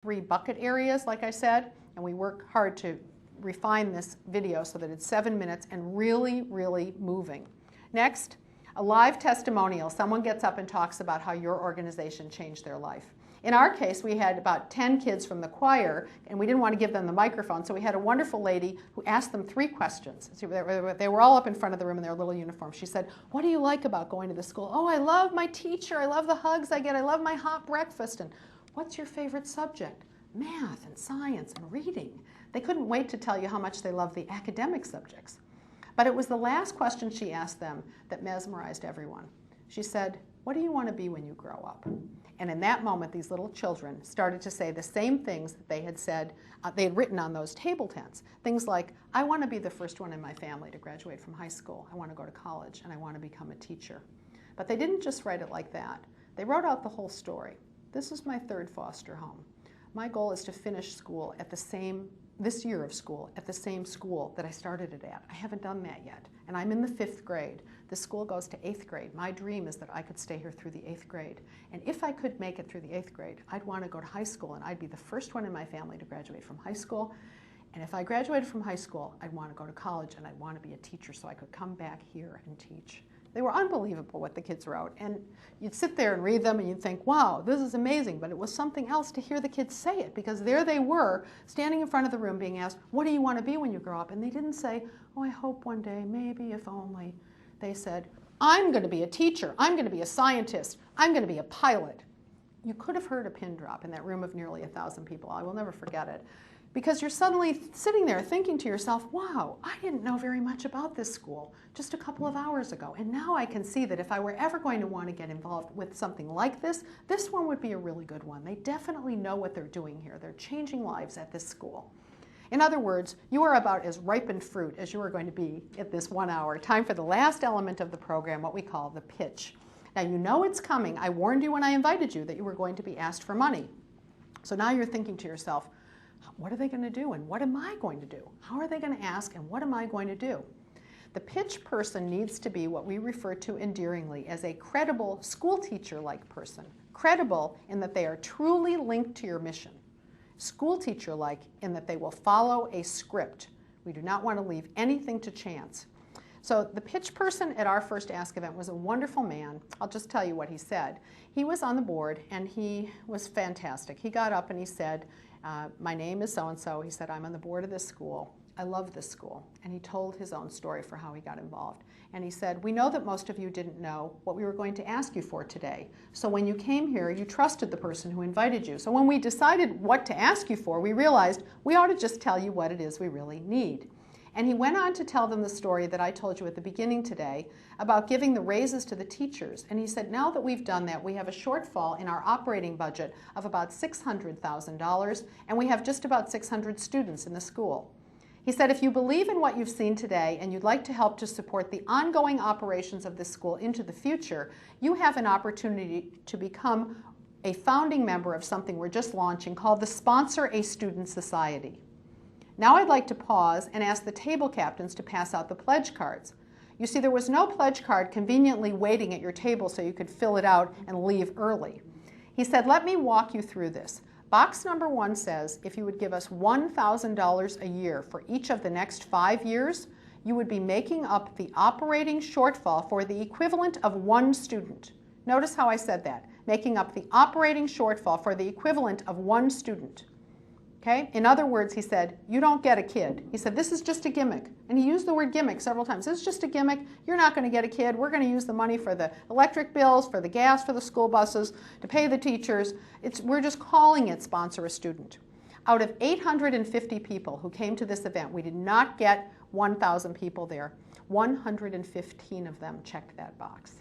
3 bucket areas, like I said, and we work hard to refine this video so that it's 7 minutes and really, really moving. Next, a live testimonial. Someone gets up and talks about how your organization changed their life. In our case, we had about 10 kids from the choir, and we didn't want to give them the microphone, so we had a wonderful lady who asked them 3 questions. They were all up in front of the room in their little uniforms. She said, "What do you like about going to the school?" "Oh, I love my teacher. I love the hugs I get. I love my hot breakfast." "And what's your favorite subject?" "Math and science and reading." They couldn't wait to tell you how much they loved the academic subjects. But it was the last question she asked them that mesmerized everyone. She said, "What do you want to be when you grow up?" And in that moment, these little children started to say the same things that they had said, they had written on those table tents. Things like, "I want to be the first one in my family to graduate from high school. I want to go to college, and I want to become a teacher." But they didn't just write it like that. They wrote out the whole story. "This is my 3rd foster home. My goal is to finish school at this year of school at the same school that I started it at. I haven't done that yet, and I'm in the 5th grade. The school goes to 8th grade. My dream is that I could stay here through the 8th grade. And if I could make it through the 8th grade, I'd want to go to high school, and I'd be the first one in my family to graduate from high school. And if I graduated from high school, I'd want to go to college, and I'd want to be a teacher so I could come back here and teach." They were unbelievable what the kids wrote, and you'd sit there and read them and you'd think, wow, this is amazing, but it was something else to hear the kids say it, because there they were standing in front of the room being asked, "What do you want to be when you grow up?" And they didn't say, "Oh, I hope one day, maybe, if only." They said, "I'm going to be a teacher, I'm going to be a scientist, I'm going to be a pilot." You could have heard a pin drop in that room of nearly 1,000 people. I will never forget it. Because you're suddenly sitting there thinking to yourself, wow, I didn't know very much about this school just a couple of hours ago. And now I can see that if I were ever going to want to get involved with something like this one would be a really good one. They definitely know what they're doing here. They're changing lives at this school. In other words, you are about as ripened fruit as you are going to be at this 1 hour. Time for the last element of the program, what we call the pitch. Now you know it's coming. I warned you when I invited you that you were going to be asked for money. So now you're thinking to yourself, what are they going to do, and what am I going to do? How are they going to ask, and what am I going to do? The pitch person needs to be what we refer to endearingly as a credible school teacher-like person. Credible in that they are truly linked to your mission. School teacher-like in that they will follow a script. We do not want to leave anything to chance. So the pitch person at our first Ask event was a wonderful man. I'll just tell you what he said. He was on the board, and he was fantastic. He got up and he said, "My name is so-and-so." He said, "I'm on the board of this school. I love this school." And he told his own story for how he got involved. And he said, "We know that most of you didn't know what we were going to ask you for today. So when you came here, you trusted the person who invited you. So when we decided what to ask you for, we realized we ought to just tell you what it is we really need." And he went on to tell them the story that I told you at the beginning today about giving the raises to the teachers. And he said, now that we've done that, we have a shortfall in our operating budget of about $600,000, and we have just about 600 students in the school. He said, if you believe in what you've seen today and you'd like to help to support the ongoing operations of this school into the future, you have an opportunity to become a founding member of something we're just launching called the Sponsor a Student Society. Now I'd like to pause and ask the table captains to pass out the pledge cards. You see, there was no pledge card conveniently waiting at your table so you could fill it out and leave early. He said, let me walk you through this. Box number 1 says if you would give us $1,000 a year for each of the next 5 years, you would be making up the operating shortfall for the equivalent of 1 student. Notice how I said that, making up the operating shortfall for the equivalent of 1 student. Okay? In other words, he said, you don't get a kid. He said, this is just a gimmick. And he used the word gimmick several times. This is just a gimmick. You're not going to get a kid. We're going to use the money for the electric bills, for the gas for the school buses, to pay the teachers. We're just calling it Sponsor a Student. Out of 850 people who came to this event, we did not get 1,000 people there. 115 of them checked that box.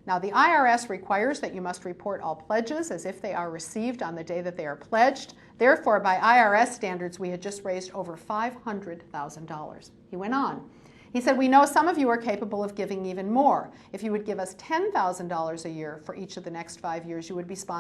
Now, the IRS requires that you must report all pledges as if they are received on the day that they are pledged. Therefore, by IRS standards, we had just raised over $500,000. He went on. He said, we know some of you are capable of giving even more. If you would give us $10,000 a year for each of the next 5 years, you would be sponsored